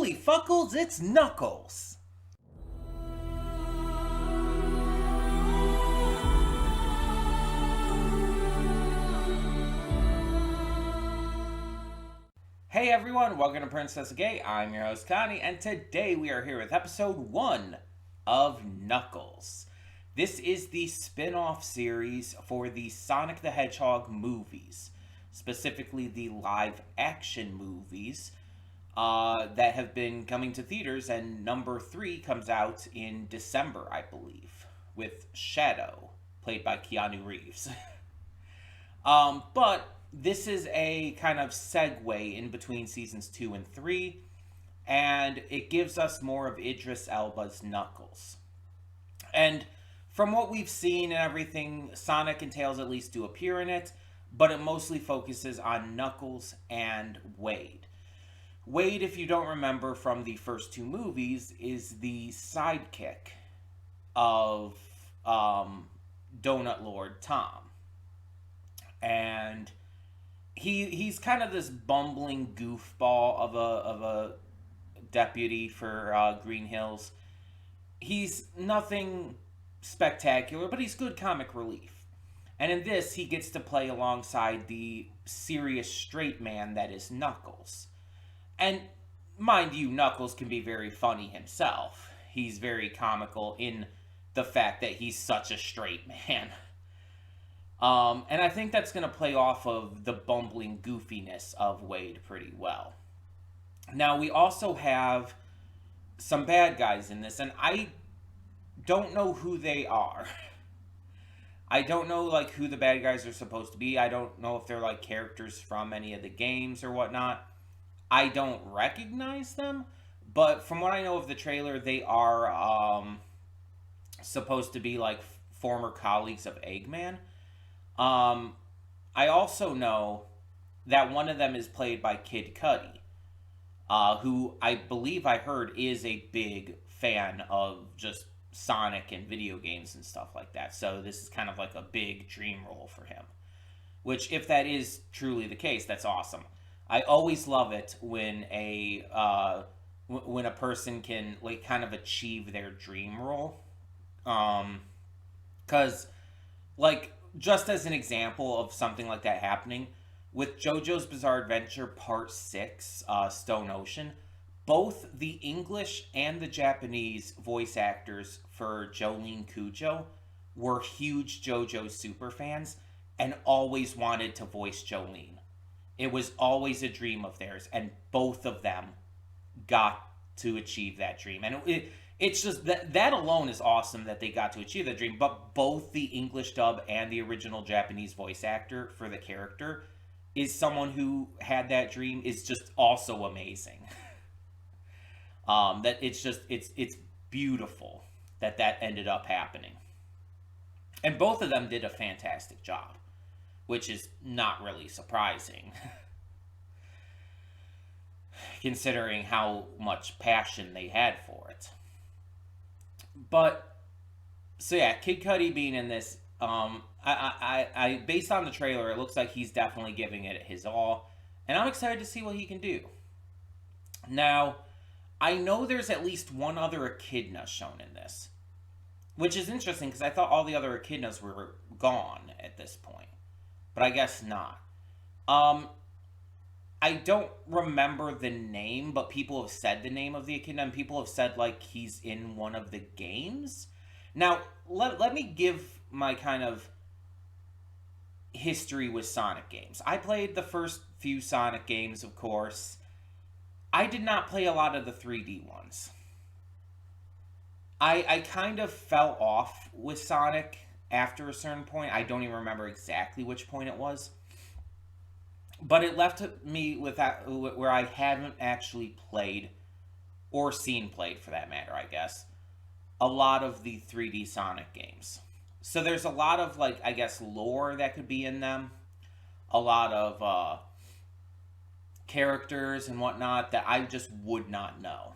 Holy fuckles, it's Knuckles! Hey everyone, welcome to Princess Gay. I'm your host Connie, and today we are here with episode 1 of Knuckles. This is the spin-off series for the Sonic the Hedgehog movies, specifically the live-action movies that have been coming to theaters, and number 3 comes out in December, I believe, with Shadow, played by Keanu Reeves. But this is a kind of segue in between seasons 2 and 3, and it gives us more of Idris Elba's Knuckles. And from what we've seen and everything, Sonic and Tails at least do appear in it, but it mostly focuses on Knuckles and Wade. Wade, if you don't remember from the first 2 movies, is the sidekick of Donut Lord Tom. And he's kind of this bumbling goofball of a deputy for Green Hills. He's nothing spectacular, but he's good comic relief. And in this, he gets to play alongside the serious straight man that is Knuckles. And mind you, Knuckles can be very funny himself. He's very comical in the fact that he's such a straight man. And I think that's going to play off of the bumbling goofiness of Wade pretty well. Now, we also have some bad guys in this, and I don't know who they are. I don't know, like, who the bad guys are supposed to be. I don't know if they're, like, characters from any of the games or whatnot. I don't recognize them, but from what I know of the trailer, they are supposed to be, like, former colleagues of Eggman. I also know that one of them is played by Kid Cudi, who I believe I heard is a big fan of just Sonic and video games and stuff like that. So this is kind of like a big dream role for him, which, if that is truly the case, that's awesome. I always love it when a person can, like, kind of achieve their dream role. 'Cause, like, just as an example of something like that happening, with JoJo's Bizarre Adventure Part 6, Stone Ocean, both the English and the Japanese voice actors for Jolene Cujo were huge JoJo superfans and always wanted to voice Jolene. It was always a dream of theirs, and both of them got to achieve that dream. And it's just that alone is awesome that they got to achieve that dream. But both the English dub and the original Japanese voice actor for the character is someone who had that dream, is just also amazing. That it's beautiful that ended up happening. And both of them did a fantastic job, which is not really surprising, considering how much passion they had for it. But, so yeah, Kid Cudi being in this, I based on the trailer, it looks like he's definitely giving it his all, and I'm excited to see what he can do. Now, I know there's at least one other echidna shown in this, which is interesting because I thought all the other echidnas were gone at this point, but I guess not. I don't remember the name, but people have said the name of the echidna, and people have said, like, he's in one of the games. Now, let me give my kind of history with Sonic games. I played the first few Sonic games, of course. I did not play a lot of the 3D ones. I kind of fell off with Sonic after a certain point. I don't even remember exactly which point it was. But it left me with that, where I haven't actually played, or seen played for that matter, I guess, a lot of the 3D Sonic games. So there's a lot of, like, I guess, lore that could be in them. A lot of characters and whatnot that I just would not know.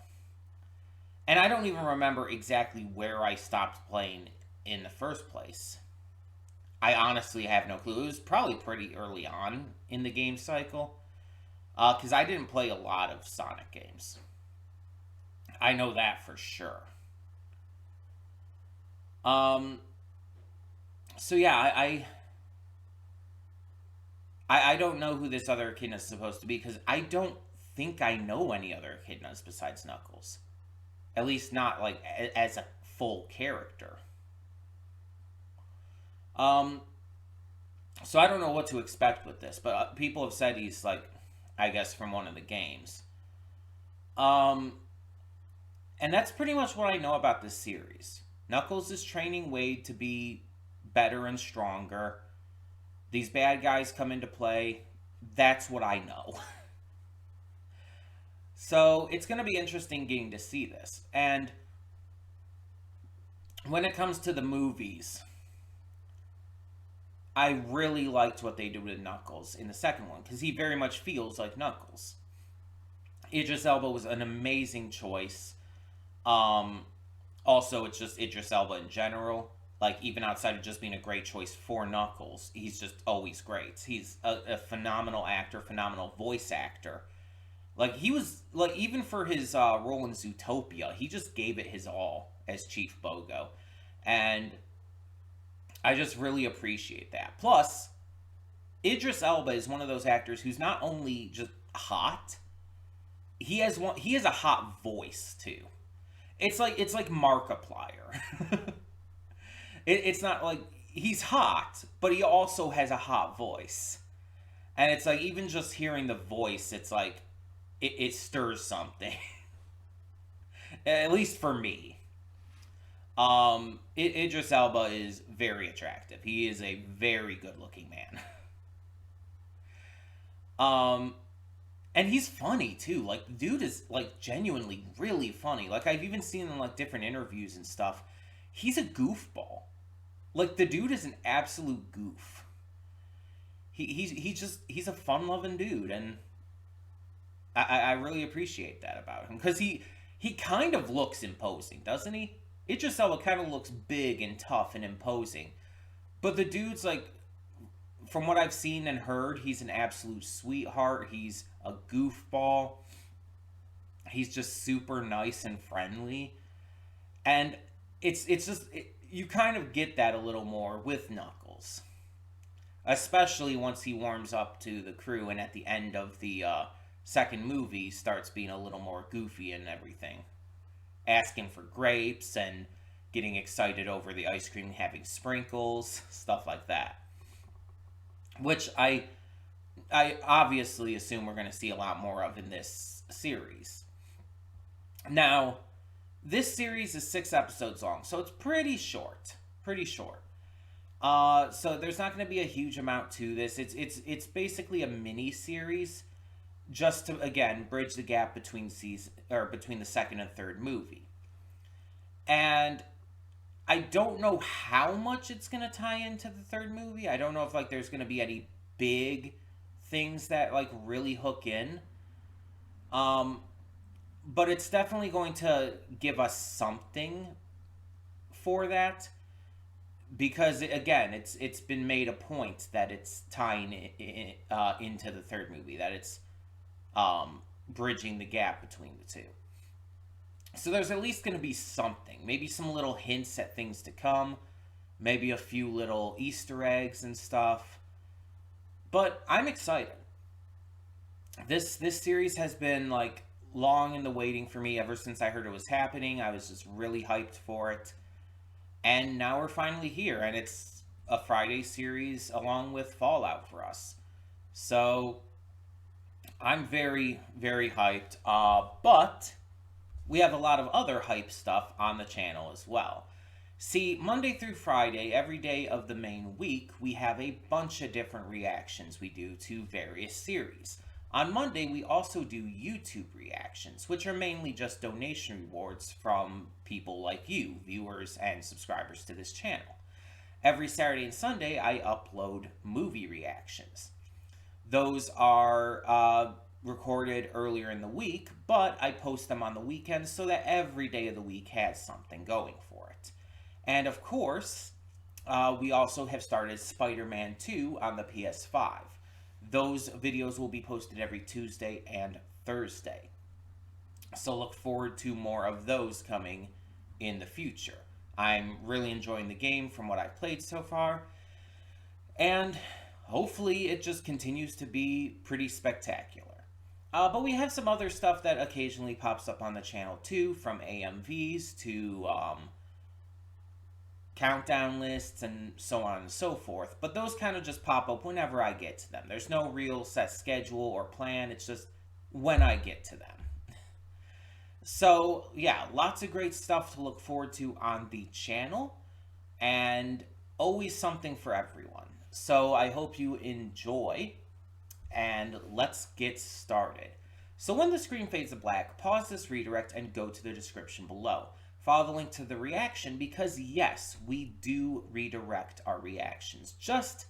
And I don't even remember exactly where I stopped playing in the first place. I honestly have no clue. It was probably pretty early on in the game cycle, because I didn't play a lot of Sonic games. I know that for sure. Um, so yeah, I don't know who this other echidna is supposed to be because I don't think I know any other echidnas besides Knuckles. At least not like as a full character. Um, so I don't know what to expect with this, but people have said he's like, I guess from one of the games. Um, and that's pretty much what I know about this series. Knuckles is training Wade to be better and stronger. These bad guys come into play. That's what I know. So it's going to be interesting getting to see this. And when it comes to the movies, I really liked what they did with Knuckles in the second one because he very much feels like Knuckles. Idris Elba was an amazing choice. Um, Also, it's just Idris Elba in general. Like, even outside of just being a great choice for Knuckles, he's just always great. He's a phenomenal actor, phenomenal voice actor. Like, he was, like, even for his role in Zootopia, he just gave it his all as Chief Bogo. And I just really appreciate that. Plus, Idris Elba is one of those actors who's not only just hot, he has a hot voice too. It's like Markiplier. It's not like he's hot, but he also has a hot voice. And it's like even just hearing the voice, it's like it stirs something. At least for me. Idris Elba is very attractive. He is a very good-looking man. Um, and he's funny too. Like, the dude is like genuinely really funny. Like, I've even seen in like different interviews and stuff. He's a goofball. Like, the dude is an absolute goof. He's a fun-loving dude, and I really appreciate that about him because he kind of looks imposing, doesn't he? Idris Elba kind of looks big and tough and imposing, but the dude's like, from what I've seen and heard, he's an absolute sweetheart. He's a goofball. He's just super nice and friendly, and it's just you kind of get that a little more with Knuckles, especially once he warms up to the crew and at the end of the second movie starts being a little more goofy and everything, asking for grapes and getting excited over the ice cream having sprinkles, stuff like that. Which I obviously assume we're going to see a lot more of in this series. Now, this series is 6 episodes long, so it's pretty short. Pretty short. So there's not going to be a huge amount to this. It's basically a mini series, just to again bridge the gap between between the second and third movie. And I don't know how much it's going to tie into the third movie. I don't know if like there's going to be any big things that like really hook in. Um but it's definitely going to give us something for that because again it's been made a point that it's tying into the third movie, that it's bridging the gap between the two. So there's at least going to be something, maybe some little hints at things to come, maybe a few little Easter eggs and stuff. But I'm excited. This series has been like long in the waiting for me ever since I heard it was happening. I was just really hyped for it. And now we're finally here, and it's a Friday series along with Fallout for us. So I'm very, very hyped. But we have a lot of other hype stuff on the channel as well. See, Monday through Friday, every day of the main week, we have a bunch of different reactions we do to various series. On Monday, we also do YouTube reactions, which are mainly just donation rewards from people like you, viewers and subscribers to this channel. Every Saturday and Sunday, I upload movie reactions. Those are recorded earlier in the week, but I post them on the weekends so that every day of the week has something going for it. And of course, we also have started Spider-Man 2 on the PS5. Those videos will be posted every Tuesday and Thursday. So look forward to more of those coming in the future. I'm really enjoying the game from what I've played so far, and hopefully it just continues to be pretty spectacular. But we have some other stuff that occasionally pops up on the channel too, from AMVs to countdown lists and so on and so forth. But those kind of just pop up whenever I get to them. There's no real set schedule or plan, it's just when I get to them. So, yeah, lots of great stuff to look forward to on the channel, and always something for everyone. So, I hope you enjoy, and let's get started. So, when the screen fades to black, pause this redirect and go to the description below. Follow the link to the reaction because, yes, we do redirect our reactions just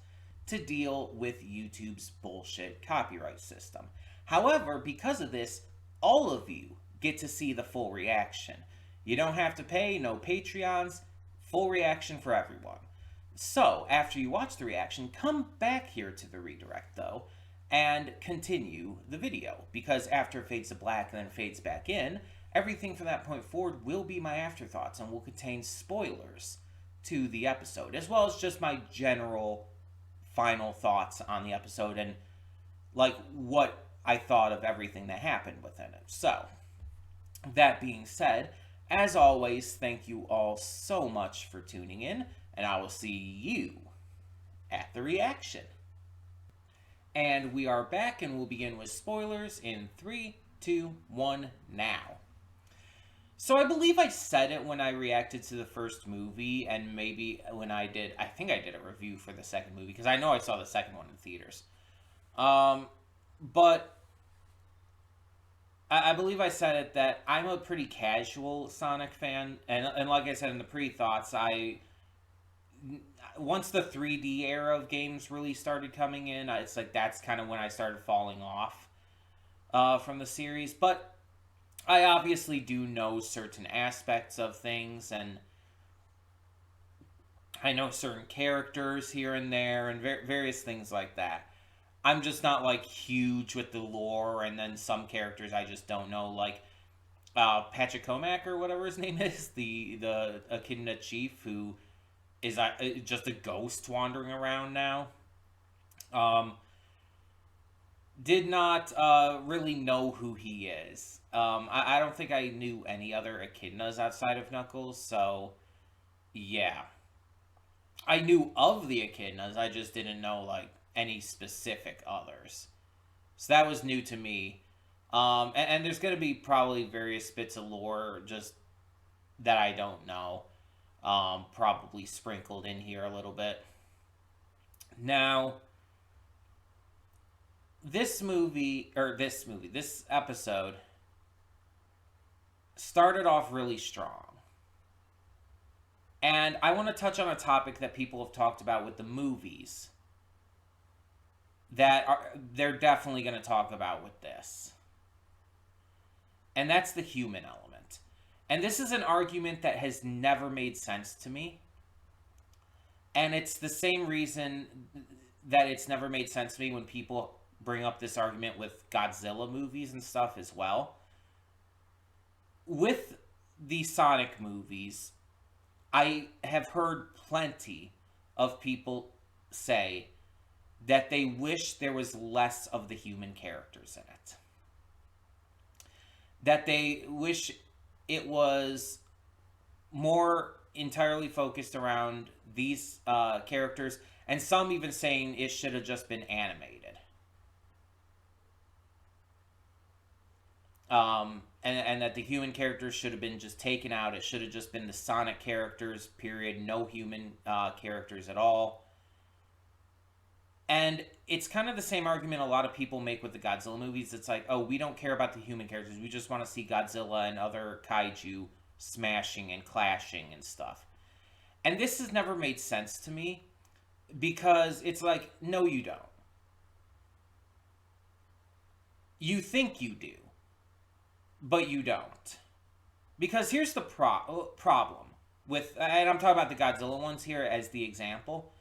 to deal with YouTube's bullshit copyright system. However, because of this, all of you get to see the full reaction. You don't have to pay, no Patreons, full reaction for everyone. So, after you watch the reaction, come back here to the redirect though, and continue the video, because after it fades to black and then fades back in, everything from that point forward will be my afterthoughts and will contain spoilers to the episode, as well as just my general final thoughts on the episode and like what I thought of everything that happened within it. So, that being said, as always, thank you all so much for tuning in, and I will see you at the reaction. And we are back, and we'll begin with spoilers in 3, 2, 1, now. So I believe I said it when I reacted to the first movie, and maybe when I think I did a review for the second movie, because I know I saw the second one in theaters. But I believe I said it that I'm a pretty casual Sonic fan, and like I said in the pre-thoughts, once the 3D era of games really started coming in, it's like that's kind of when I started falling off from the series. But I obviously do know certain aspects of things, and I know certain characters here and there, and various things like that. I'm just not like huge with the lore, and then some characters I just don't know, like Pachacomac or whatever his name is, the Echidna chief who is just a ghost wandering around now. Did not really know who he is. I don't think I knew any other echidnas outside of Knuckles, so yeah. I knew of the echidnas, I just didn't know like any specific others. So that was new to me. And there's going to be probably various bits of lore just that I don't know. Probably sprinkled in here a little bit. Now, this episode started off really strong. And I want to touch on a topic that people have talked about with the movies they're definitely going to talk about with this. And that's the human element. And this is an argument that has never made sense to me. And it's the same reason that it's never made sense to me when people bring up this argument with Godzilla movies and stuff as well. With the Sonic movies, I have heard plenty of people say that they wish there was less of the human characters in it. That they wish it was more entirely focused around these characters, and some even saying it should have just been animated. And that the human characters should have been just taken out. It should have just been the Sonic characters, period. No human characters at all. And it's kind of the same argument a lot of people make with the Godzilla movies. It's like, oh, we don't care about the human characters. We just want to see Godzilla and other kaiju smashing and clashing and stuff. And this has never made sense to me because it's like, no, you don't. You think you do, but you don't. Because here's the problem with, and I'm talking about the Godzilla ones here as the example.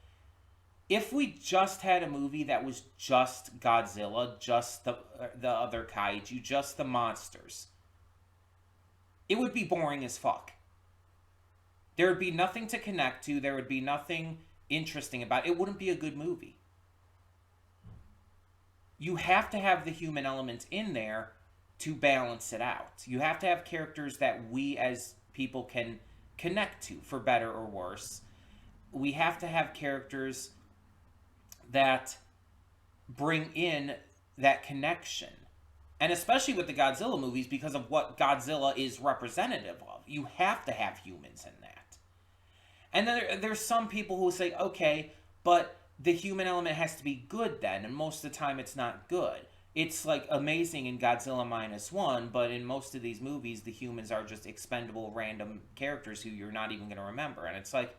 If we just had a movie that was just Godzilla, just the other kaiju, just the monsters, it would be boring as fuck. There would be nothing to connect to. There would be nothing interesting about it. It wouldn't be a good movie. You have to have the human element in there to balance it out. You have to have characters that we as people can connect to, for better or worse. We have to have characters that bring in that connection. And especially with the Godzilla movies, because of what Godzilla is representative of. You have to have humans in that. And then there's some people who say, okay, but the human element has to be good then, and most of the time it's not good. It's like amazing in Godzilla -1, but in most of these movies, the humans are just expendable random characters who you're not even going to remember. And it's like,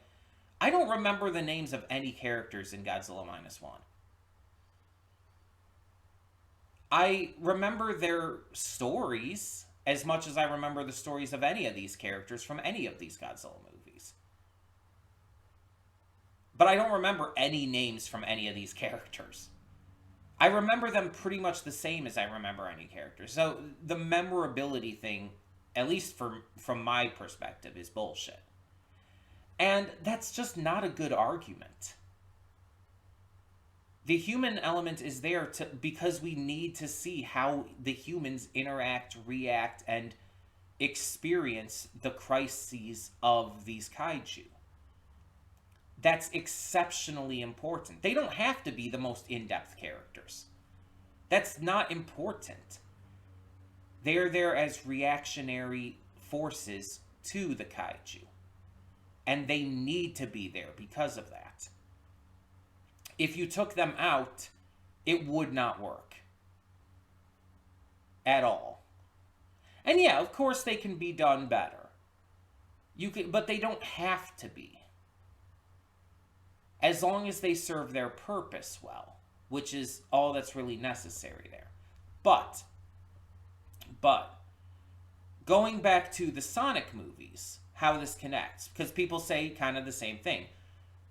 I don't remember the names of any characters in Godzilla -1. I remember their stories as much as I remember the stories of any of these characters from any of these Godzilla movies. But I don't remember any names from any of these characters. I remember them pretty much the same as I remember any characters. So the memorability thing, at least from my perspective, is bullshit. And that's just not a good argument. The human element is there because we need to see how the humans interact, react, and experience the crises of these kaiju. That's exceptionally important. They don't have to be the most in-depth characters. That's not important. They're there as reactionary forces to the kaiju. And they need to be there because of that. If you took them out, it would not work. At all. And yeah, of course they can be done better. But they don't have to be. As long as they serve their purpose well, which is all that's really necessary there. But, going back to the Sonic movies, how this connects, because people say kind of the same thing.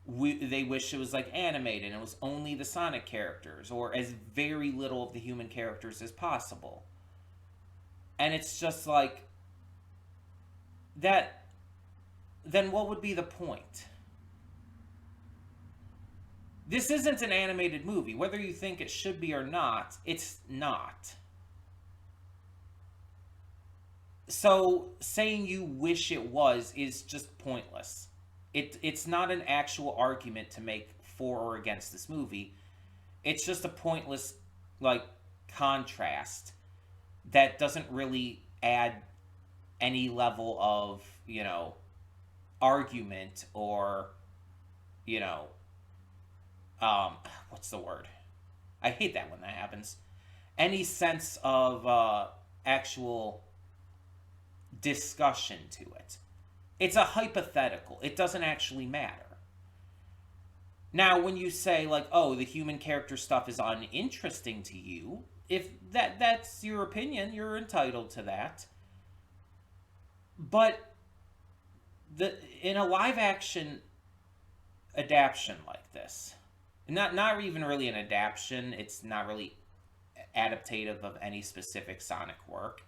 They wish it was like animated and it was only the Sonic characters, or as very little of the human characters as possible. And it's just like, that, then what would be the point? This isn't an animated movie. Whether you think it should be or not, it's not. So saying you wish it was is just pointless. It's not an actual argument to make for or against this movie. It's just a pointless, like, contrast that doesn't really add any level of, argument or, what's the word? I hate that when that happens. Any sense of actual discussion to it. It's a hypothetical. It doesn't actually matter. Now, when you say, like, oh, the human character stuff is uninteresting to you, if that's your opinion, you're entitled to that. But in a live-action adaptation like this, not even really an adaptation, it's not really adaptative of any specific Sonic work.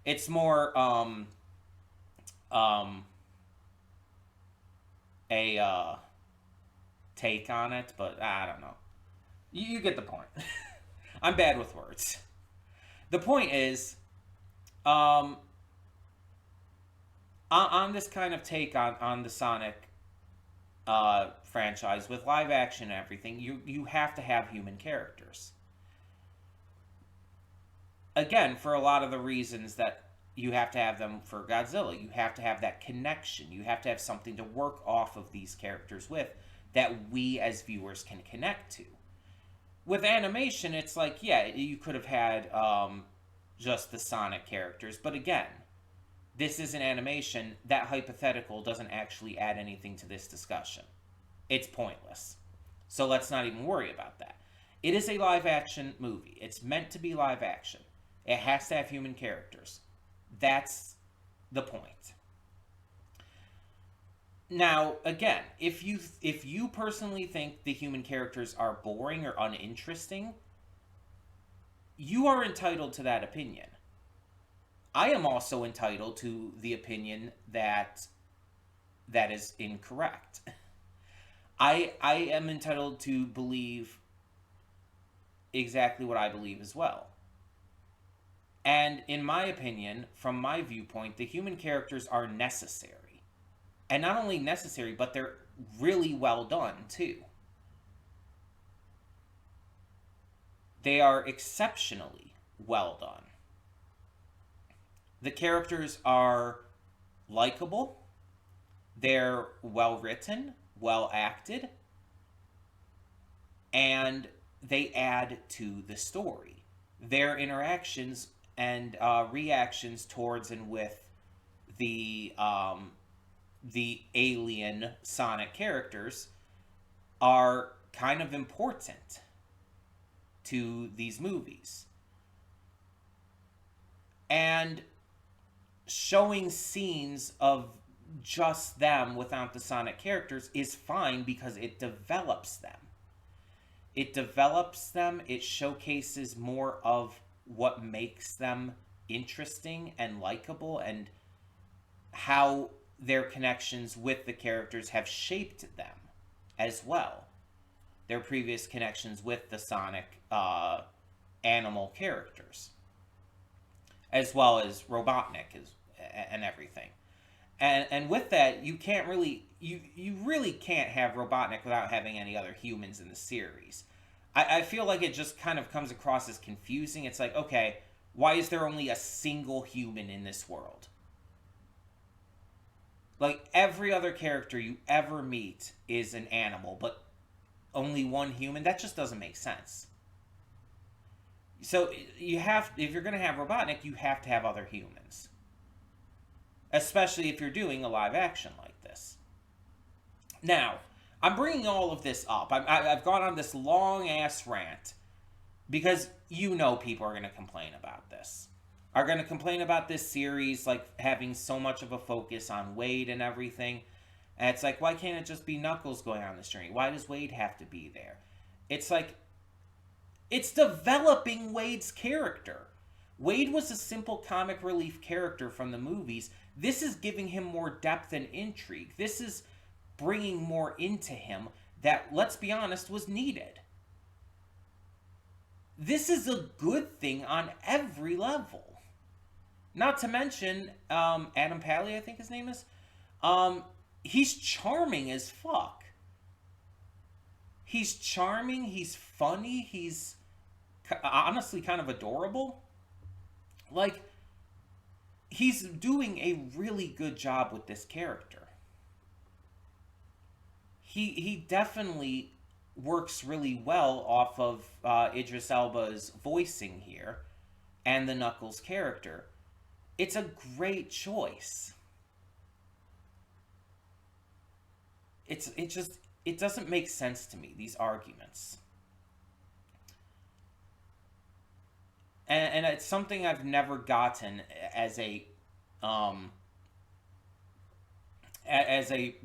It's more a take on it, but I don't know. You get the point. I'm bad with words. The point is, on this kind of take on the Sonic franchise with live action and everything, you have to have human characters. Again, for a lot of the reasons that you have to have them for Godzilla. You have to have that connection. You have to have something to work off of these characters with that we as viewers can connect to. With animation, it's like, yeah, you could have had just the Sonic characters, but again, this is an animation. That hypothetical doesn't actually add anything to this discussion. It's pointless. So let's not even worry about that. It is a live-action movie. It's meant to be live-action. It has to have human characters. That's the point. Now, again, if you personally think the human characters are boring or uninteresting, you are entitled to that opinion. I am also entitled to the opinion that that is incorrect. I am entitled to believe exactly what I believe as well. And in my opinion, from my viewpoint, the human characters are necessary. And not only necessary, but they're really well done too. They are exceptionally well done. The characters are likable, they're well written, well acted, and they add to the story. Their interactions and reactions towards and with the alien Sonic characters are kind of important to these movies. And showing scenes of just them without the Sonic characters is fine because it develops them. It develops them, it showcases more of what makes them interesting and likable, and how their connections with the characters have shaped them as well. Their previous connections with the Sonic animal characters, as well as Robotnik and everything. And with that, you can't really you really can't have Robotnik without having any other humans in the series. I feel like it just kind of comes across as confusing. It's like, okay, why is there only a single human in this world? Like, every other character you ever meet is an animal, but only one human? That just doesn't make sense. So you have, if you're going to have Robotnik, you have to have other humans, especially if you're doing a live action like this. Now, I'm bringing all of this up. I've gone on this long ass rant because you know people are going to complain about this. Are going to complain about this series like having so much of a focus on Wade and everything. And it's like, why can't it just be Knuckles going on this journey? Why does Wade have to be there? It's like, it's developing Wade's character. Wade was a simple comic relief character from the movies. This is giving him more depth and intrigue. This is bringing more into him that, let's be honest, was needed. This is a good thing on every level. Not to mention, Adam Pally, I think his name is. He's charming as fuck. He's charming, he's funny, he's honestly kind of adorable. Like, he's doing a really good job with this character. He definitely works really well off of Idris Elba's voicing here and the Knuckles character. It's a great choice. It doesn't make sense to me, these arguments. And it's something I've never gotten as a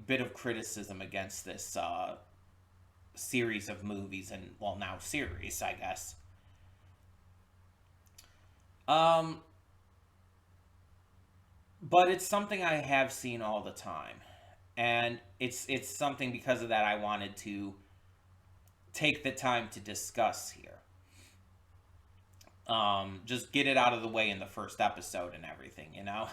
bit of criticism against this series of movies, and, well, now series, I guess. But it's something I have seen all the time. And it's something, because of that, I wanted to take the time to discuss here. Just get it out of the way in the first episode and everything, you know?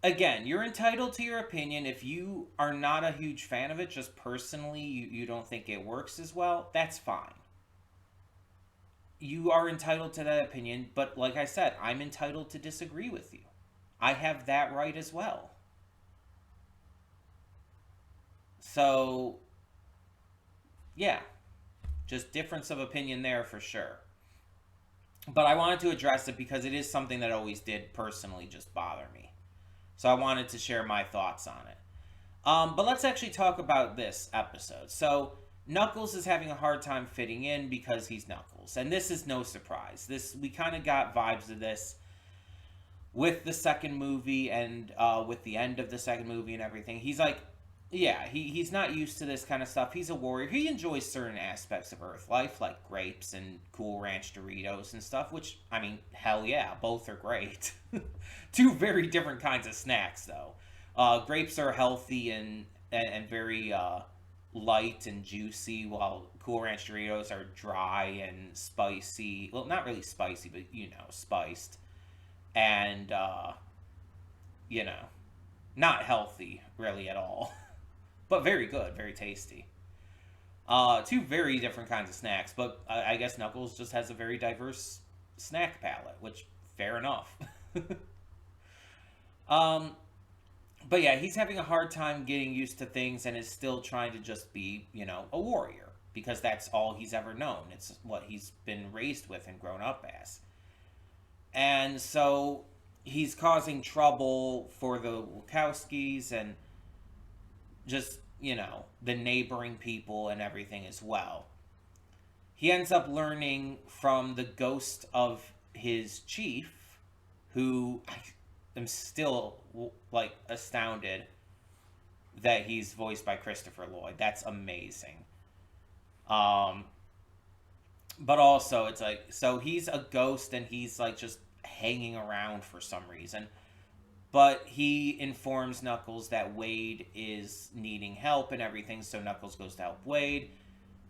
Again, you're entitled to your opinion. If you are not a huge fan of it, just personally, you don't think it works as well, that's fine. You are entitled to that opinion, but like I said, I'm entitled to disagree with you. I have that right as well. So, yeah, just difference of opinion there for sure. But I wanted to address it because it is something that always did personally just bother me. So I wanted to share my thoughts on it. But let's actually talk about this episode. So Knuckles is having a hard time fitting in because he's Knuckles. And this is no surprise. We kind of got vibes of this with the second movie and with the end of the second movie and everything. He's like, Yeah, he's not used to this kind of stuff. He's a warrior. He enjoys certain aspects of Earth life, like grapes and Cool Ranch Doritos and stuff, which, I mean, hell yeah, both are great. Two very different kinds of snacks, though. Grapes are healthy and very light and juicy, while Cool Ranch Doritos are dry and spicy. Well, not really spicy, but, spiced. And, you know, not healthy, really, at all. But very good, very tasty. Two very different kinds of snacks, but I guess Knuckles just has a very diverse snack palette, which fair enough. um, but yeah, he's having a hard time getting used to things and is still trying to just be, a warrior because that's all he's ever known. It's what he's been raised with and grown up as. And so he's causing trouble for the Wachowskis and just, the neighboring people and everything as well. He ends up learning from the ghost of his chief, who I am still like astounded that he's voiced by Christopher Lloyd. That's amazing. Um, but also it's like so he's a ghost and he's like just hanging around for some reason. But he informs Knuckles that Wade is needing help and everything, so Knuckles goes to help Wade.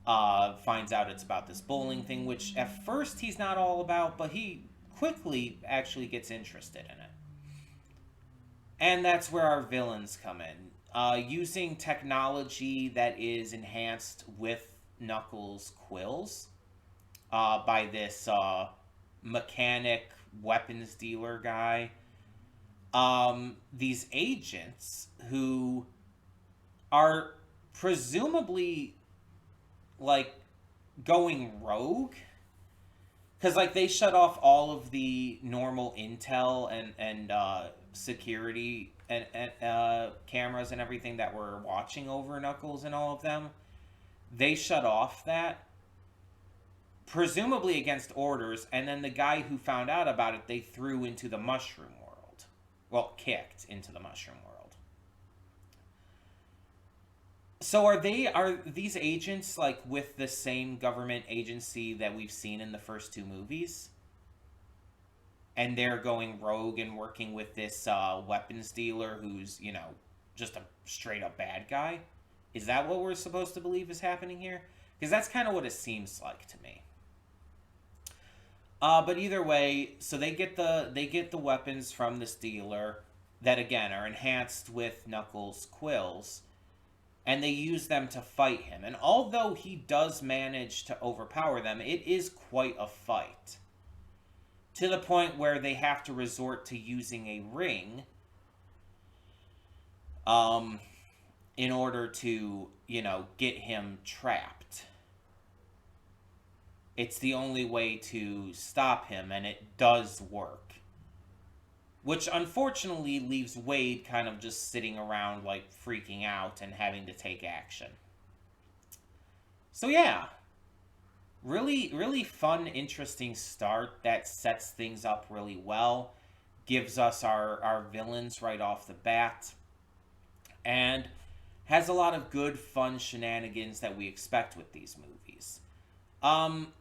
Finds out it's about this bowling thing, which at first he's not all about, but he quickly actually gets interested in it. And that's where our villains come in. Using technology that is enhanced with Knuckles' quills by this mechanic weapons dealer guy. These agents who are presumably like going rogue because like they shut off all of the normal intel and security and cameras and everything that were watching over Knuckles and all of them. They shut off that presumably against orders, and then the guy who found out about it they threw into the mushroom world. Well, kicked into the mushroom world. So are these agents like with the same government agency that we've seen in the first two movies? And they're going rogue and working with this weapons dealer who's, just a straight up bad guy? Is that what we're supposed to believe is happening here? Because that's kind of what it seems like to me. But either way, so they get the weapons from this dealer that again are enhanced with Knuckles' quills, and they use them to fight him. And although he does manage to overpower them, it is quite a fight. To the point where they have to resort to using a ring um, in order to, get him trapped. It's the only way to stop him, and it does work. Which unfortunately leaves Wade kind of just sitting around, like, freaking out and having to take action. So, yeah. Really, really fun, interesting start that sets things up really well. Gives us our villains right off the bat. And has a lot of good, fun shenanigans that we expect with these movies. Um,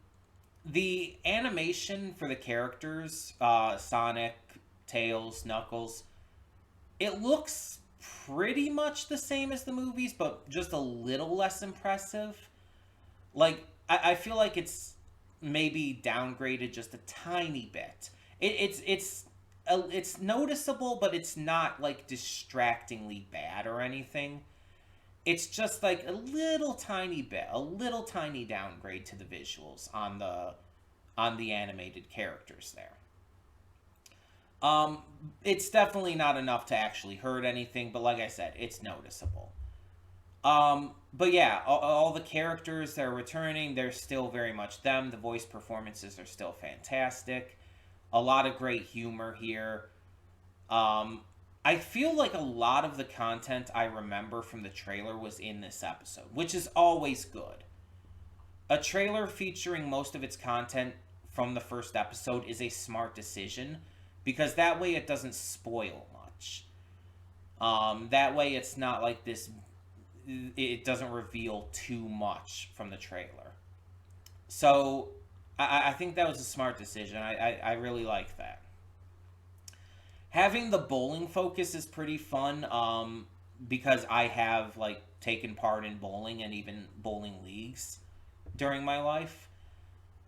the animation for the characters, Sonic, Tails, Knuckles, it looks pretty much the same as the movies, but just a little less impressive. Like, I feel like it's maybe downgraded just a tiny bit. It's noticeable, but it's not like distractingly bad or anything. It's just like a little tiny bit, a little tiny downgrade to the visuals on the animated characters there. Um, it's definitely not enough to actually hurt anything, but like I said, it's noticeable. But yeah, all the characters that are returning, they're still very much them. The voice performances are still fantastic. A lot of great humor here. Um, I feel like a lot of the content I remember from the trailer was in this episode, which is always good. A trailer featuring most of its content from the first episode is a smart decision because that way it doesn't spoil much. That way it's not like this it doesn't reveal too much from the trailer. So I think that was a smart decision. I really like that. Having the bowling focus is pretty fun, because I have like taken part in bowling and even bowling leagues during my life.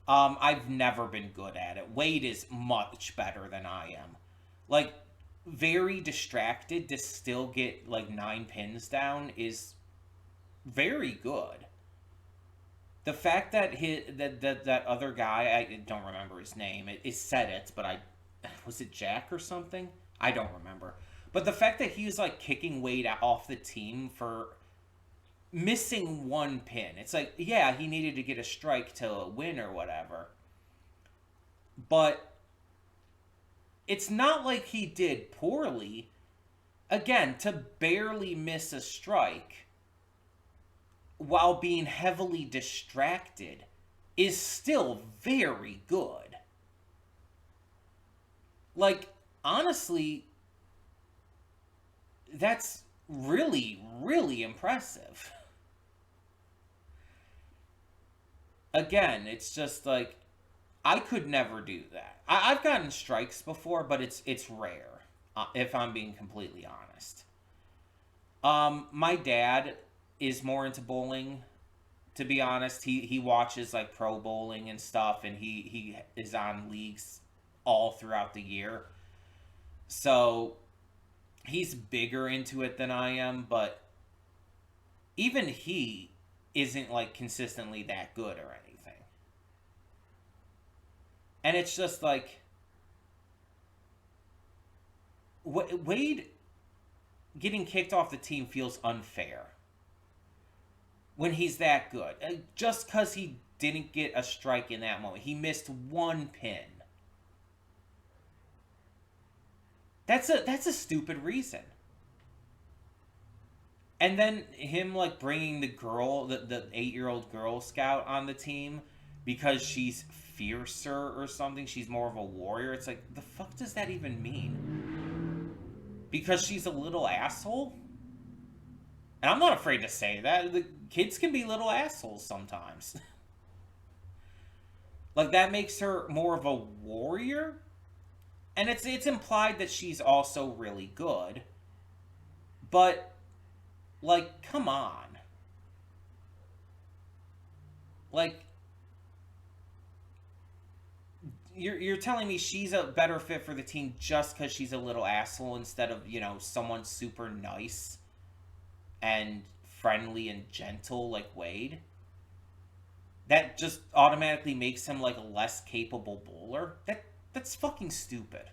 I've never been good at it. Wade is much better than I am. Like, very distracted to still get like 9 pins down is very good. The fact that that other guy, I don't remember his name. It said it, but I was it Jack or something? I don't remember. But the fact that he's like kicking Wade off the team for missing 1 pin. It's like, yeah, he needed to get a strike to win or whatever. But it's not like he did poorly. Again, to barely miss a strike while being heavily distracted is still very good. Like, honestly, that's really, really impressive. Again, it's just like I could never do that. I've gotten strikes before, but it's rare. If I'm being completely honest. My dad is more into bowling. To be honest, he watches like pro bowling and stuff, and he is on leagues all throughout the year. So he's bigger into it than I am, but even he isn't like consistently that good or anything. And it's just like Wade getting kicked off the team feels unfair when he's that good. Just because he didn't get a strike in that moment, he missed 1 pin. That's a stupid reason. And then him like bringing the 8-year-old Girl Scout on the team because she's fiercer or something. She's more of a warrior. It's like, the fuck does that even mean? Because she's a little asshole? And I'm not afraid to say that. The kids can be little assholes sometimes. Like, that makes her more of a warrior? And it's implied that she's also really good. But, like, come on. Like, you're telling me she's a better fit for the team just because she's a little asshole instead of, someone super nice and friendly and gentle like Wade? That just automatically makes him like a less capable bowler? That's fucking stupid.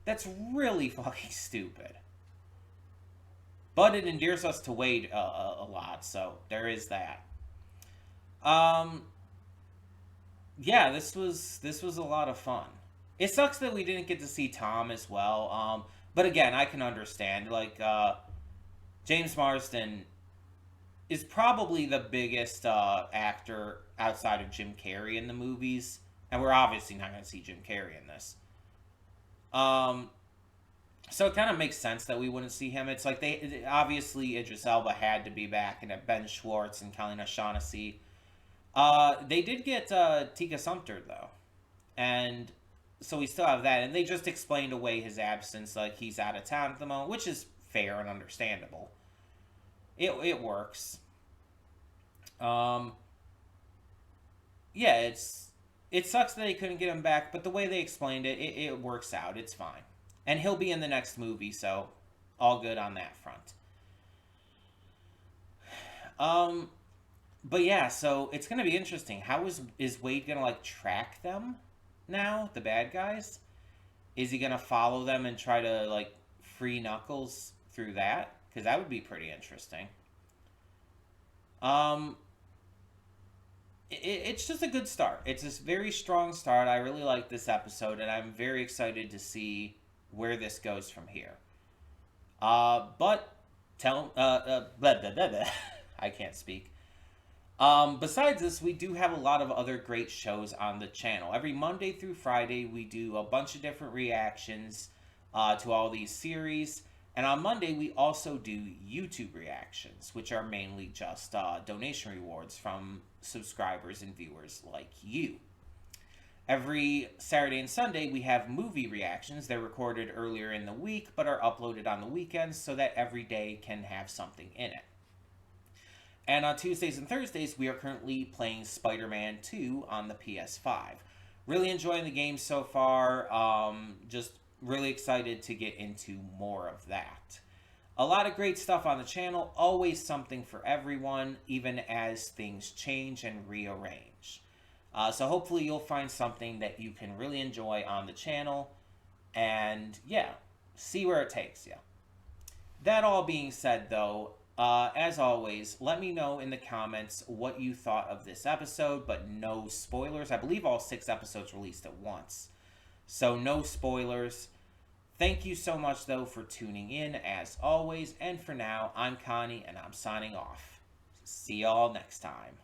That's really fucking stupid. But it endears us to Wade a lot, so there is that. Um, yeah, this was a lot of fun. It sucks that we didn't get to see Tom as well. But again, I can understand. Like, James Marsden is probably the biggest actor outside of Jim Carrey in the movies, and we're obviously not going to see Jim Carrey in this. So it kind of makes sense that we wouldn't see him. It's like they obviously Idris Elba had to be back, and Ben Schwartz and Colleen O'Shaughnessy. They did get Tika Sumpter though, and so we still have that. And they just explained away his absence, like he's out of town at the moment, which is fair and understandable. It works. Um, yeah, it sucks that they couldn't get him back, but the way they explained it works out. It's fine, and he'll be in the next movie, so all good on that front. Um, but yeah, so it's gonna be interesting. How is Wade gonna like track them now, the bad guys? Is he gonna follow them and try to like free Knuckles through that? Because that would be pretty interesting. Um, it's just a good start. It's a very strong start. I really like this episode, and I'm very excited to see where this goes from here. But blah, blah, blah, blah. I can't speak. Besides this, we do have a lot of other great shows on the channel. Every Monday through Friday, we do a bunch of different reactions to all these series. And on Monday, we also do YouTube reactions, which are mainly just donation rewards from subscribers and viewers like you. Every Saturday and Sunday, we have movie reactions. They're recorded earlier in the week, but are uploaded on the weekends so that every day can have something in it. And on Tuesdays and Thursdays, we are currently playing Spider-Man 2 on the PS5. Really enjoying the game so far. Just really excited to get into more of that. A lot of great stuff on the channel. Always something for everyone, even as things change and rearrange. So hopefully you'll find something that you can really enjoy on the channel. And yeah, see where it takes you. That all being said, though, as always, let me know in the comments what you thought of this episode, but no spoilers. I believe all 6 episodes released at once, so no spoilers. Thank you so much, though, for tuning in, as always, and for now, I'm Connie, and I'm signing off. See y'all next time.